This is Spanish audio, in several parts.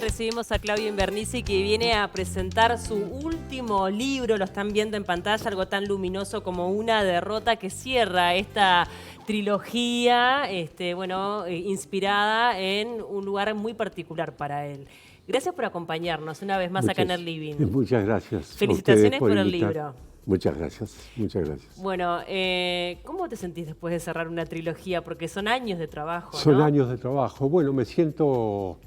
Recibimos a Claudio Invernizzi, que viene a presentar su último libro. Lo están viendo en pantalla, algo tan luminoso como Una derrota, que cierra esta trilogía, inspirada en un lugar muy particular para él. Gracias por acompañarnos una vez más acá en el Living. Muchas gracias. Felicitaciones por el libro. Muchas gracias, muchas gracias. Bueno, ¿cómo te sentís después de cerrar una trilogía? Porque son años de trabajo, Son ¿no? años de trabajo. Bueno, me siento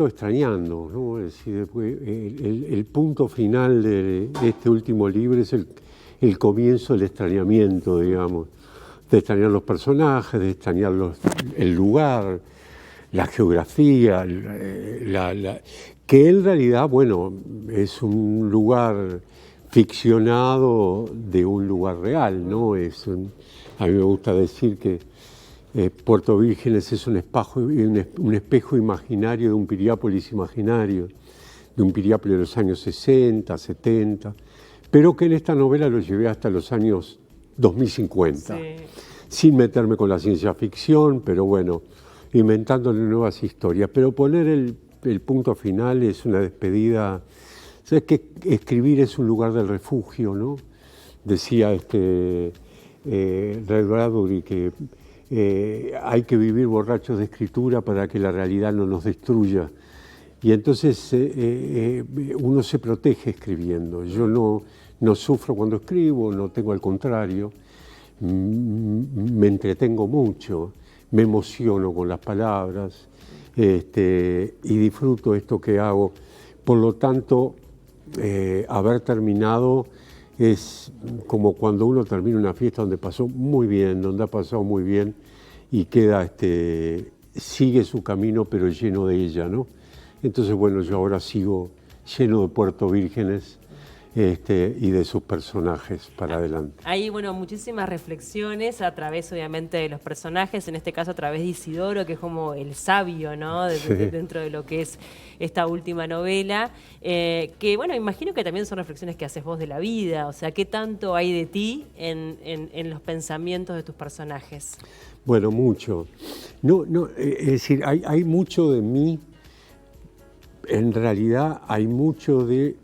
extrañando, ¿no? Es decir, el punto final de este último libro es el comienzo del extrañamiento, digamos, de extrañar los personajes, de extrañar el lugar, la geografía, que en realidad, bueno, es un lugar ficcionado de un lugar real, ¿no? A mí me gusta decir que Puerto Vírgenes es un espejo imaginario de un Piriápolis imaginario, de un Piriápolis de los años 60, 70, pero que en esta novela lo llevé hasta los años 2050, sí, sin meterme con la ciencia ficción, pero bueno, inventándole nuevas historias. Pero poner el punto final es una despedida. ¿Sabes que escribir es un lugar del refugio, ¿no? Decía Ray Bradbury que hay que vivir borrachos de escritura para que la realidad no nos destruya. Y entonces uno se protege escribiendo. Yo no sufro cuando escribo, no tengo, al contrario, me entretengo mucho, me emociono con las palabras y disfruto esto que hago. Por lo tanto, haber terminado es como cuando uno termina una fiesta donde pasó muy bien, donde ha pasado muy bien y queda, sigue su camino pero lleno de ella, ¿no? Entonces, bueno, yo ahora sigo lleno de Puerto Vírgenes y de sus personajes para adelante. Hay, bueno, muchísimas reflexiones a través, obviamente, de los personajes, en este caso a través de Isidoro, que es como el sabio, ¿no? Sí. Dentro de lo que es esta última novela, que, bueno, imagino que también son reflexiones que haces vos de la vida, o sea, ¿qué tanto hay de ti en los pensamientos de tus personajes? Bueno, mucho. Es decir, hay mucho de mí, en realidad hay mucho de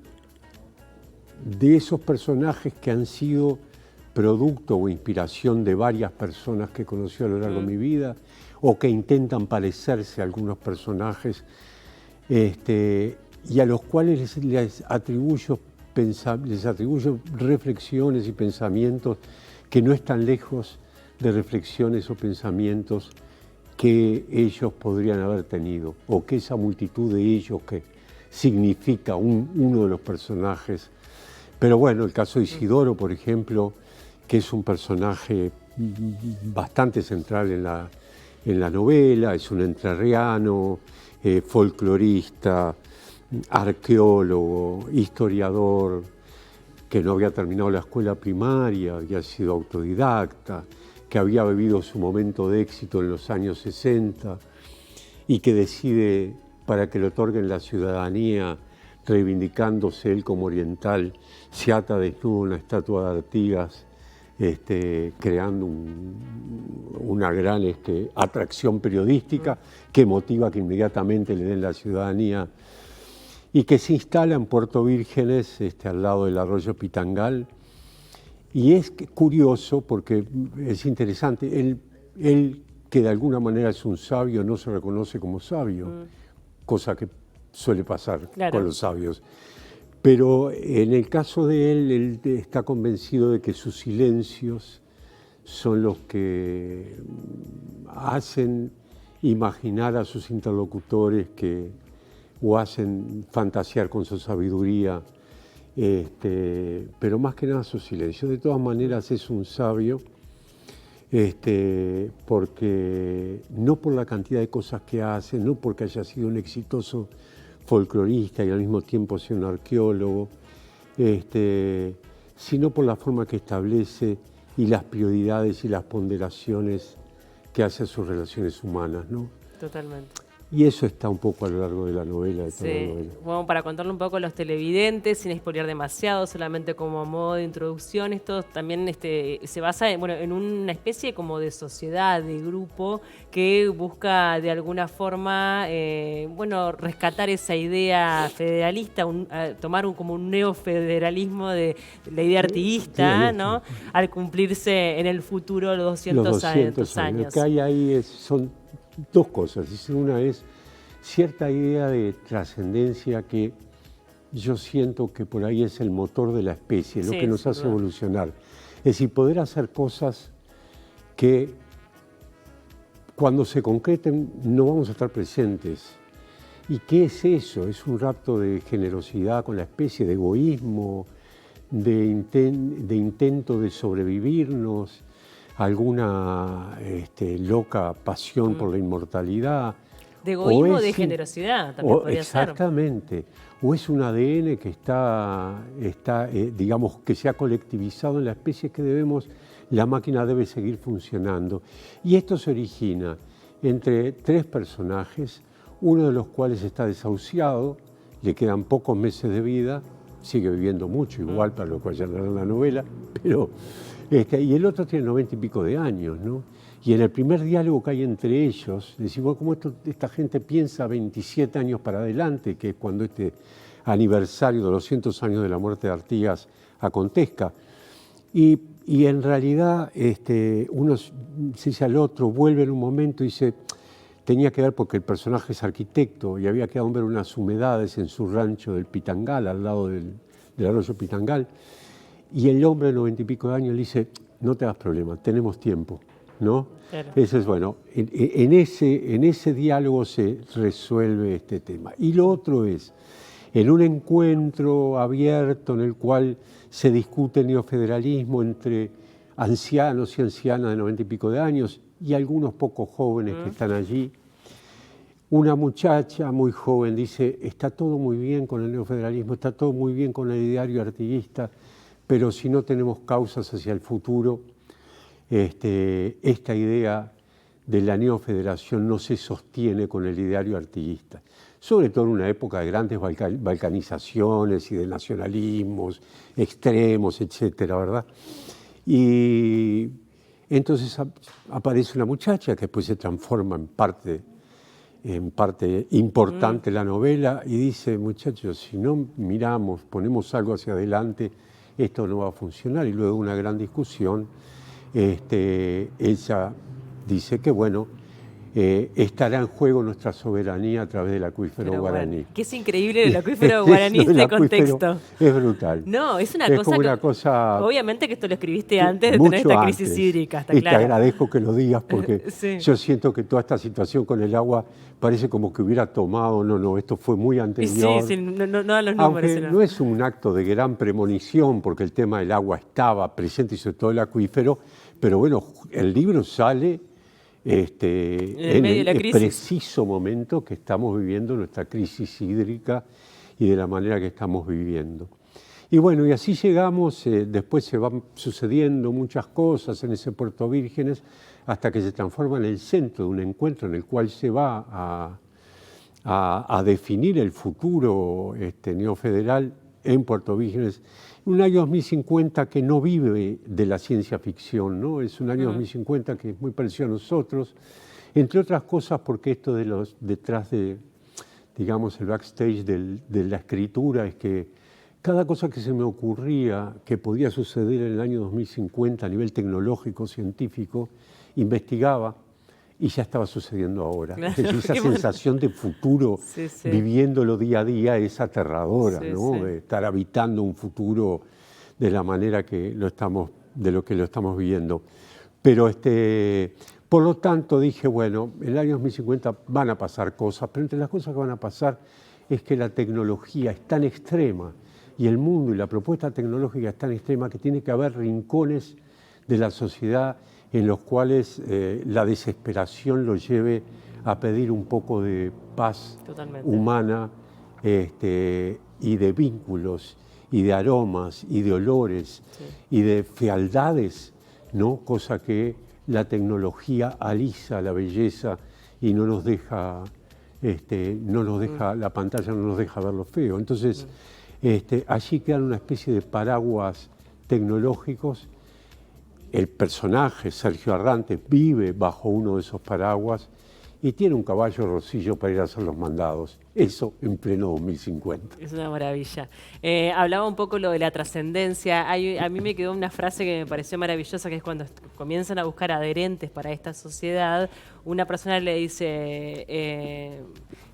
esos personajes que han sido producto o inspiración de varias personas que conocí a lo largo de mi vida, o que intentan parecerse a algunos personajes, y a los cuales les atribuyo reflexiones y pensamientos que no están lejos de reflexiones o pensamientos que ellos podrían haber tenido, o que esa multitud de ellos que significa uno de los personajes. Pero bueno, el caso de Isidoro, por ejemplo, que es un personaje bastante central en la novela, es un entrerriano, folclorista, arqueólogo, historiador, que no había terminado la escuela primaria, había sido autodidacta, que había vivido su momento de éxito en los años 60 y que decide, para que le otorguen la ciudadanía, reivindicándose él como oriental, se ata desnudo una estatua de Artigas, creando una gran atracción periodística que motiva que inmediatamente le den la ciudadanía, y que se instala en Puerto Vírgenes, al lado del arroyo Pitangal. Y es curioso porque es interesante, él que de alguna manera es un sabio, no se reconoce como sabio, cosa que suele pasar con los sabios. Pero en el caso de él está convencido de que sus silencios son los que hacen imaginar a sus interlocutores o hacen fantasear con su sabiduría, pero más que nada su silencio. De todas maneras es un sabio, porque no por la cantidad de cosas que hace, no porque haya sido un exitoso folclorista y al mismo tiempo sea un arqueólogo, sino por la forma que establece y las prioridades y las ponderaciones que hace a sus relaciones humanas, ¿no? Totalmente. Y eso está un poco a lo largo de la novela, de toda la Sí, novela. bueno, para contarle un poco a los televidentes, sin spoilear demasiado, solamente como modo de introducción, esto también se basa en, bueno, en una especie como de sociedad, de grupo, que busca de alguna forma bueno, rescatar esa idea federalista, tomar como un neofederalismo de la idea artiguista, Sí, ¿no? Al cumplirse en el futuro los los 200 200 años. Lo años. que hay ahí son dos cosas. Una es cierta idea de trascendencia que yo siento que por ahí es el motor de la especie, lo Sí, que nos sin hace duda. evolucionar. Es decir, poder hacer cosas que cuando se concreten no vamos a estar presentes. ¿Y qué es eso? Es un rapto de generosidad con la especie, de egoísmo, de intento de sobrevivirnos, alguna loca pasión por la inmortalidad. De egoísmo, O es de sim- generosidad también podría ser. Exactamente. O es un ADN que digamos, que se ha colectivizado en la especie que la máquina debe seguir funcionando. Y esto se origina entre tres personajes, uno de los cuales está desahuciado, le quedan pocos meses de vida, sigue viviendo mucho igual para lo cual ya no la novela, pero y el otro tiene 90 y pico de años, ¿no? Y en el primer diálogo que hay entre ellos, decimos cómo esta gente piensa 27 años para adelante, que es cuando este aniversario de los 200 años de la muerte de Artigas acontezca. Y en realidad uno se dice al otro, vuelve en un momento y dice, tenía que ver porque el personaje es arquitecto y había quedado ver unas humedades en su rancho del Pitangal, al lado del arroyo Pitangal. Y el hombre de 90 y pico de años le dice, no te hagas problema, tenemos tiempo, ¿no? Claro. Eso es bueno, en ese diálogo se resuelve este tema. Y lo otro es, en un encuentro abierto en el cual se discute el neofederalismo entre ancianos y ancianas de 90 y pico de años y algunos pocos jóvenes que están allí, una muchacha muy joven dice, está todo muy bien con el neofederalismo, está todo muy bien con el ideario artiguista, pero si no tenemos causas hacia el futuro, esta idea de la neofederación no se sostiene con el ideario artiguista, sobre todo en una época de grandes balcanizaciones y de nacionalismos extremos, etcétera, ¿verdad? Y entonces aparece una muchacha que después se transforma en parte importante la novela y dice, muchachos, si no miramos, ponemos algo hacia adelante, esto no va a funcionar. Y luego de una gran discusión, ella dice que, bueno, estará en juego nuestra soberanía a través del acuífero Pero guaraní. bueno, que es increíble el acuífero guaraní, Eso del este acuífero contexto. es brutal. No, es una Es cosa como que, una cosa obviamente que esto lo escribiste antes de tener mucho esta crisis antes. hídrica, está Y claro. te agradezco que lo digas porque Sí. yo siento que toda esta situación con el agua parece como que hubiera tomado, no, esto fue muy Y anterior. sí, no dan los números. Aunque sino- no es un acto de gran premonición, porque el tema del agua estaba presente y sobre todo el acuífero, pero bueno, el libro sale el medio de la crisis. preciso momento que estamos viviendo nuestra crisis hídrica y de la manera que estamos viviendo. Y bueno, y así llegamos, después se van sucediendo muchas cosas en ese Puerto Vírgenes, hasta que se transforma en el centro de un encuentro en el cual se va a definir el futuro neofederal en Puerto Vírgenes. Un año 2050 que no vive de la ciencia ficción, ¿no? Es un año 2050 que es muy parecido a nosotros, entre otras cosas porque esto detrás de, digamos, el backstage de la escritura es que cada cosa que se me ocurría que podía suceder en el año 2050 a nivel tecnológico, científico, investigaba y ya estaba sucediendo ahora. Claro, Es decir, esa qué bueno. sensación de futuro, Sí, sí. viviéndolo día a día, es aterradora, Sí, ¿no? sí. De estar habitando un futuro de la manera que lo estamos viviendo. Pero por lo tanto dije, bueno, en el año 2050 van a pasar cosas, pero entre las cosas que van a pasar es que la tecnología es tan extrema y el mundo y la propuesta tecnológica es tan extrema que tiene que haber rincones de la sociedad en los cuales la desesperación lo lleve a pedir un poco de paz Totalmente. humana y de vínculos y de aromas y de olores y de fealdades, ¿no? Cosa que la tecnología alisa la belleza y no nos deja no nos deja, la pantalla no nos deja ver lo feo. Entonces, allí quedan una especie de paraguas tecnológicos. El personaje, Sergio Arrantes, vive bajo uno de esos paraguas y tiene un caballo rosillo para ir a hacer los mandados. Eso en pleno 2050. Es una maravilla. Hablaba un poco lo de la trascendencia. A mí me quedó una frase que me pareció maravillosa, que es cuando comienzan a buscar adherentes para esta sociedad, una persona le dice,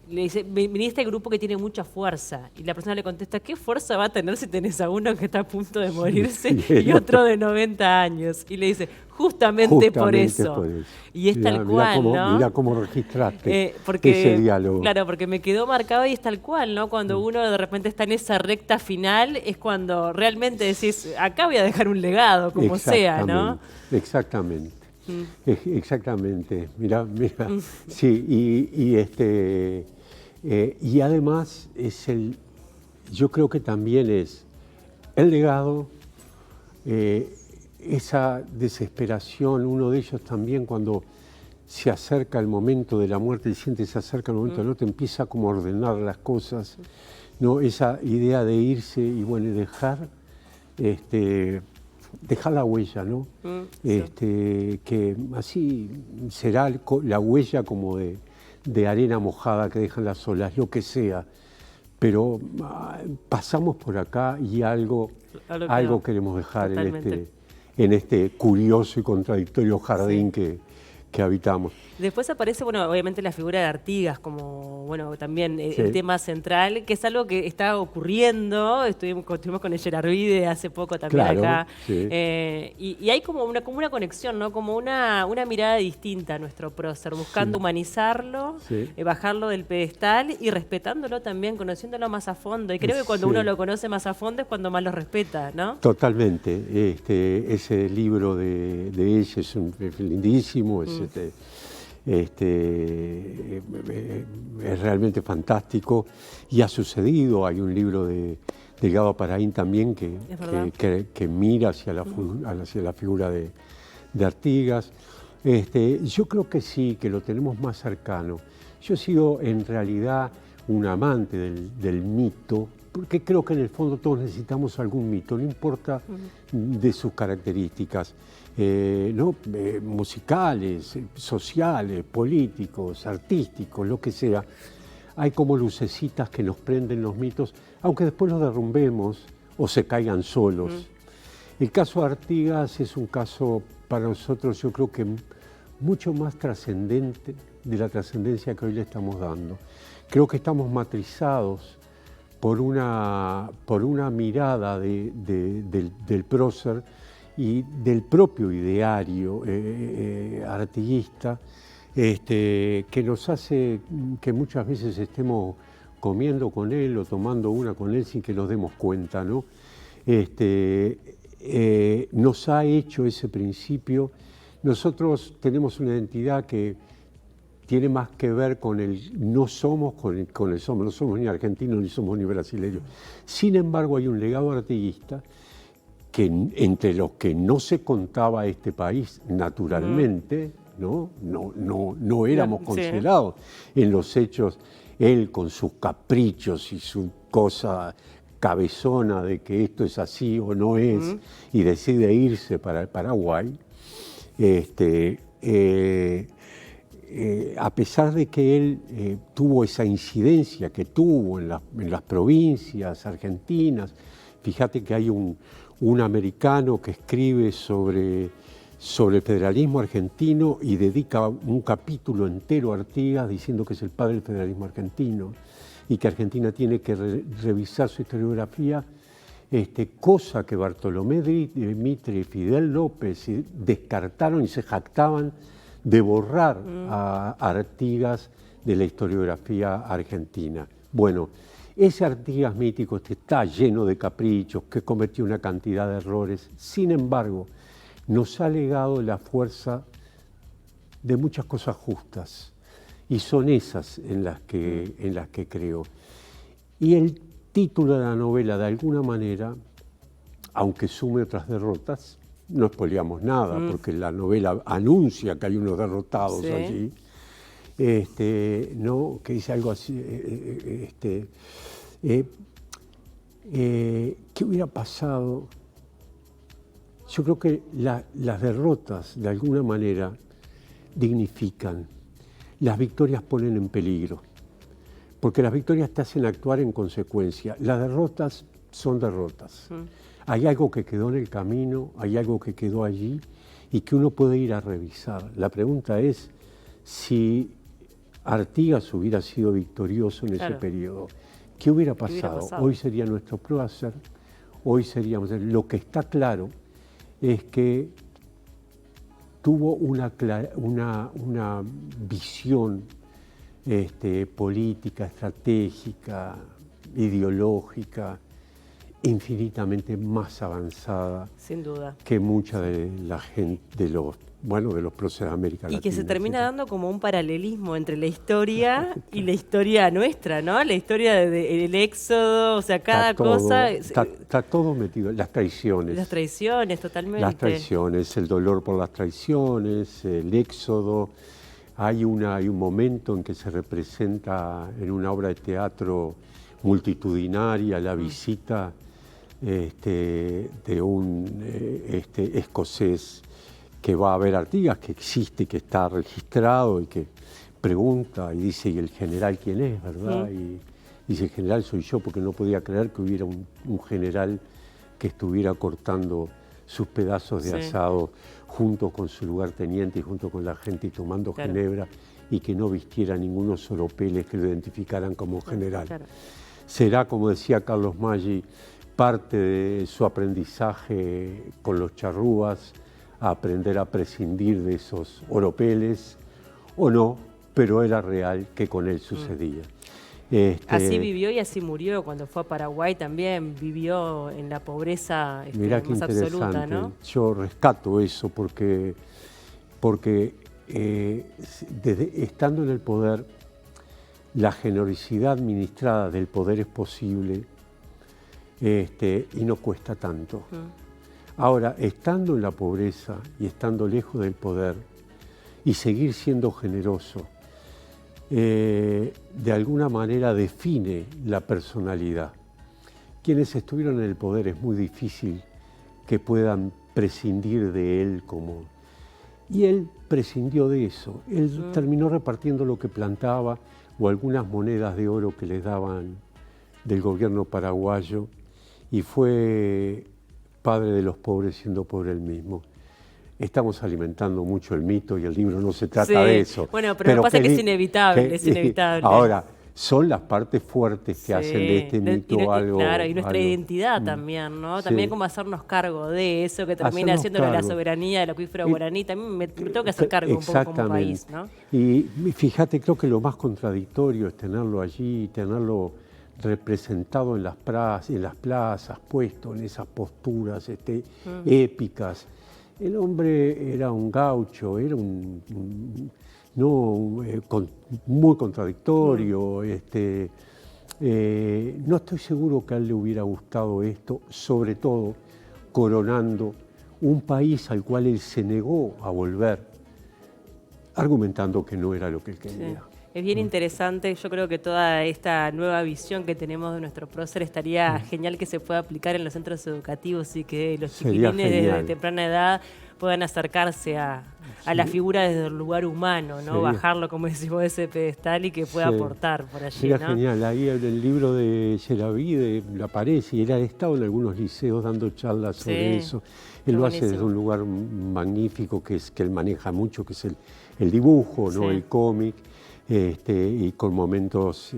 viniste a este grupo que tiene mucha fuerza. Y la persona le contesta, ¿qué fuerza va a tener si tenés a uno que está a punto de morirse y otro de 90 años? Y le dice, justamente por eso. Y es tal cual, ¿no? Mira cómo registraste porque, ese diálogo. Claro, porque me quedó marcado y es tal cual, ¿no? Cuando uno de repente está en esa recta final, es cuando realmente decís, acá voy a dejar un legado, como sea, ¿no? Exactamente. Exactamente. Mira. Sí, y además yo creo que también es el legado, esa desesperación. Uno de ellos también, cuando se acerca el momento de la muerte, y siente se acerca el momento de la muerte, empieza como a ordenar las cosas, ¿no? Esa idea de irse y bueno, dejar la huella, ¿no? Que así será la huella como de arena mojada que dejan las olas, lo que sea. Pero pasamos por acá y algo queremos dejar en este curioso y contradictorio jardín que habitamos. Después aparece, bueno, obviamente la figura de Artigas como, bueno, también el tema central, que es algo que está ocurriendo. Estuvimos con Eyerarbide hace poco también, claro, acá. Sí. Y hay como una conexión, ¿no? Como una mirada distinta a nuestro prócer, buscando humanizarlo, bajarlo del pedestal y respetándolo también, conociéndolo más a fondo. Y creo que cuando uno lo conoce más a fondo es cuando más lo respeta, ¿no? Totalmente. Ese libro de ella es lindísimo, es realmente fantástico y ha sucedido. Hay un libro de Delgado Paraín también que mira hacia la figura de Artigas. Yo creo que sí, que lo tenemos más cercano. Yo he sido en realidad un amante del mito, porque creo que en el fondo todos necesitamos algún mito, no importa de sus características. Musicales, sociales, políticos, artísticos, lo que sea. Hay como lucecitas que nos prenden los mitos, aunque después los derrumbemos o se caigan solos. El caso de Artigas es un caso para nosotros, yo creo que mucho más trascendente de la trascendencia que hoy le estamos dando. Creo que estamos matrizados por una mirada del prócer y del propio ideario artiguista, que nos hace que muchas veces estemos comiendo con él o tomando una con él sin que nos demos cuenta, ¿no? Nos ha hecho ese principio. Nosotros tenemos una identidad que tiene más que ver con el no somos, con el somos. No somos ni argentinos ni somos ni brasileños. Sin embargo, hay un legado artiguista que entre los que no se contaba este país naturalmente, no éramos considerados en los hechos. Él con sus caprichos y su cosa cabezona de que esto es así o no es, y decide irse para el Paraguay, a pesar de que él tuvo esa incidencia que tuvo en las provincias argentinas. Fíjate que hay un americano que escribe sobre el federalismo argentino y dedica un capítulo entero a Artigas diciendo que es el padre del federalismo argentino y que Argentina tiene que revisar su historiografía, cosa que Bartolomé Mitre y Fidel López descartaron y se jactaban de borrar a Artigas de la historiografía argentina. Bueno, ese Artigas mítico está lleno de caprichos, que cometió una cantidad de errores. Sin embargo, nos ha legado la fuerza de muchas cosas justas, y son esas en las que creo. Y el título de la novela, de alguna manera, aunque sume otras derrotas, no spoileamos nada, porque la novela anuncia que hay unos derrotados allí, ¿no? Que dice algo así, ¿qué hubiera pasado? Yo creo que las derrotas, de alguna manera, dignifican. Las victorias ponen en peligro, porque las victorias te hacen actuar en consecuencia. Las derrotas son derrotas. Hay algo que quedó en el camino, hay algo que quedó allí y que uno puede ir a revisar. La pregunta es si Artigas hubiera sido victorioso en ese periodo. ¿Qué hubiera pasado? Hoy sería nuestro prócer, hoy seríamos... Lo que está claro es que tuvo una visión política, estratégica, ideológica, infinitamente más avanzada, sin duda, que mucha de la gente, de los próceres de América Latina. Y que se termina dando como un paralelismo entre la historia y la historia nuestra, ¿no? La historia del Éxodo, o sea, cada cosa... Está todo metido, las traiciones. Las traiciones, totalmente. Las traiciones, el dolor por las traiciones, el Éxodo. Hay un momento en que se representa en una obra de teatro multitudinaria la visita de un escocés que va a ver a Artigas, que existe, que está registrado y que pregunta y dice, ¿y el general quién es, verdad? Y dice, el general soy yo, porque no podía creer que hubiera un general que estuviera cortando sus pedazos de asado junto con su lugarteniente y junto con la gente y tomando ginebra y que no vistiera ningunos oropeles que lo identificaran como general. Será, como decía Carlos Maggi, parte de su aprendizaje con los charrúas, a aprender a prescindir de esos oropeles, o no, pero era real que con él sucedía. Así vivió y así murió. Cuando fue a Paraguay también vivió en la pobreza más absoluta, ¿no? Yo rescato eso porque estando en el poder, la generosidad administrada del poder es posible y no cuesta tanto. Ahora, estando en la pobreza y estando lejos del poder y seguir siendo generoso, de alguna manera define la personalidad. Quienes estuvieron en el poder es muy difícil que puedan prescindir de él como... Y él prescindió de eso. Él terminó repartiendo lo que plantaba o algunas monedas de oro que le daban del gobierno paraguayo y fue padre de los pobres siendo pobre él mismo. Estamos alimentando mucho el mito y el libro no se trata de eso. Bueno, pero lo que pasa es que es inevitable, es inevitable. Ahora, son las partes fuertes que hacen de este mito algo... Claro, y nuestra identidad también, ¿no? También como hacernos cargo de eso, que termina siendo la soberanía del acuífero guaraní. También me tengo que hacer cargo un poco como país, ¿no? Y fíjate, creo que lo más contradictorio es tenerlo allí, tenerlo representado en las plazas, puesto en esas posturas épicas. El hombre era un gaucho, era muy contradictorio. No estoy seguro que a él le hubiera gustado esto, sobre todo coronando un país al cual él se negó a volver, argumentando que no era lo que él quería. Es bien interesante, yo creo que toda esta nueva visión que tenemos de nuestro prócer estaría genial que se pueda aplicar en los centros educativos y que los chiquilines desde temprana edad puedan acercarse a la figura desde el lugar humano, ¿no? Bajarlo, como decimos, de ese pedestal y que pueda aportar por allí. Sería genial, ahí en el libro de Geravide aparece y él ha estado en algunos liceos dando charlas sobre eso. Él lo hace desde un lugar magnífico que él maneja mucho, que es el dibujo, ¿no? El cómic. Y con momentos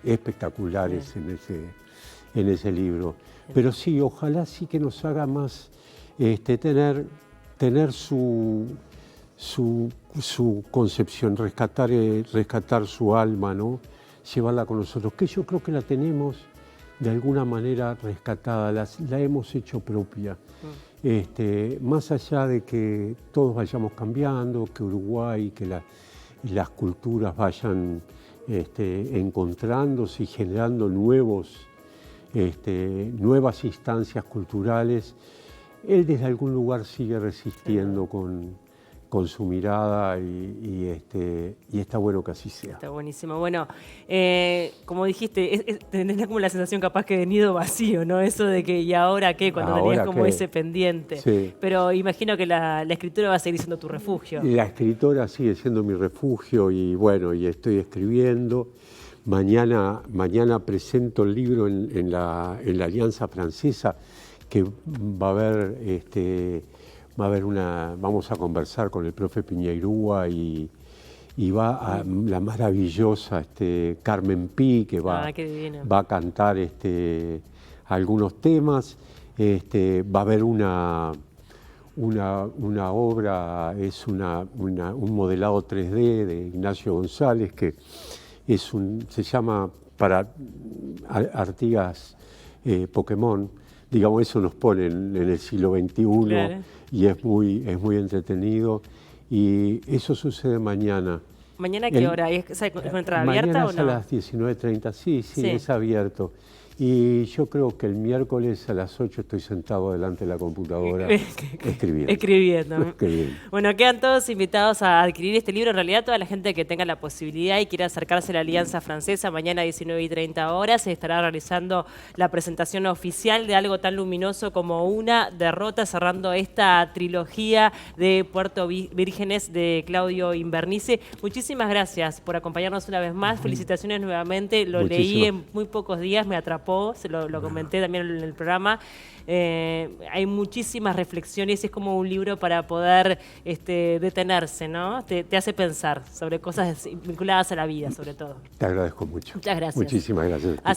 espectaculares en ese libro. Pero sí, ojalá sí que nos haga más tener su concepción, rescatar su alma, ¿no? Llevarla con nosotros, que yo creo que la tenemos de alguna manera rescatada, la hemos hecho propia. Más allá de que todos vayamos cambiando, que Uruguay, que las culturas vayan encontrándose y generando nuevas instancias culturales, él desde algún lugar sigue resistiendo con su mirada y está bueno que así sea. Está buenísimo. Bueno, como dijiste, tenés como la sensación capaz que de nido vacío, ¿no? Eso de que ¿y ahora qué? Cuando tenías como ese pendiente. Sí. Pero imagino que la escritura va a seguir siendo tu refugio. La escritora sigue siendo mi refugio y bueno, y estoy escribiendo. Mañana presento el libro en la Alianza Francesa, que va a haber vamos a conversar con el profe Piñeirúa y va la maravillosa Carmen Pi, que va a cantar algunos temas. Va a haber una obra, es un modelado 3D de Ignacio González, que se llama para Artigas Pokémon. Digamos, eso nos pone en el siglo XXI, claro. Y es muy entretenido. Y eso sucede mañana. ¿Mañana a qué hora? ¿Es una entrada abierta o no? Mañana a las 19:30, sí, es abierto. Y yo creo que el miércoles a las 8 estoy sentado delante de la computadora escribiendo. Bueno, quedan todos invitados a adquirir este libro. En realidad, toda la gente que tenga la posibilidad y quiera acercarse a la Alianza Francesa, mañana a 19:30 horas, se estará realizando la presentación oficial de algo tan luminoso como Una derrota, cerrando esta trilogía de Puerto Vírgenes de Claudio Invernice. Muchísimas gracias por acompañarnos una vez más. Felicitaciones nuevamente. Lo leí en muy pocos días, me atrapó. Lo comenté también en el programa. Hay muchísimas reflexiones, es como un libro para poder detenerse, ¿no? Te hace pensar sobre cosas vinculadas a la vida, sobre todo. Te agradezco mucho. Muchas gracias. Muchísimas gracias.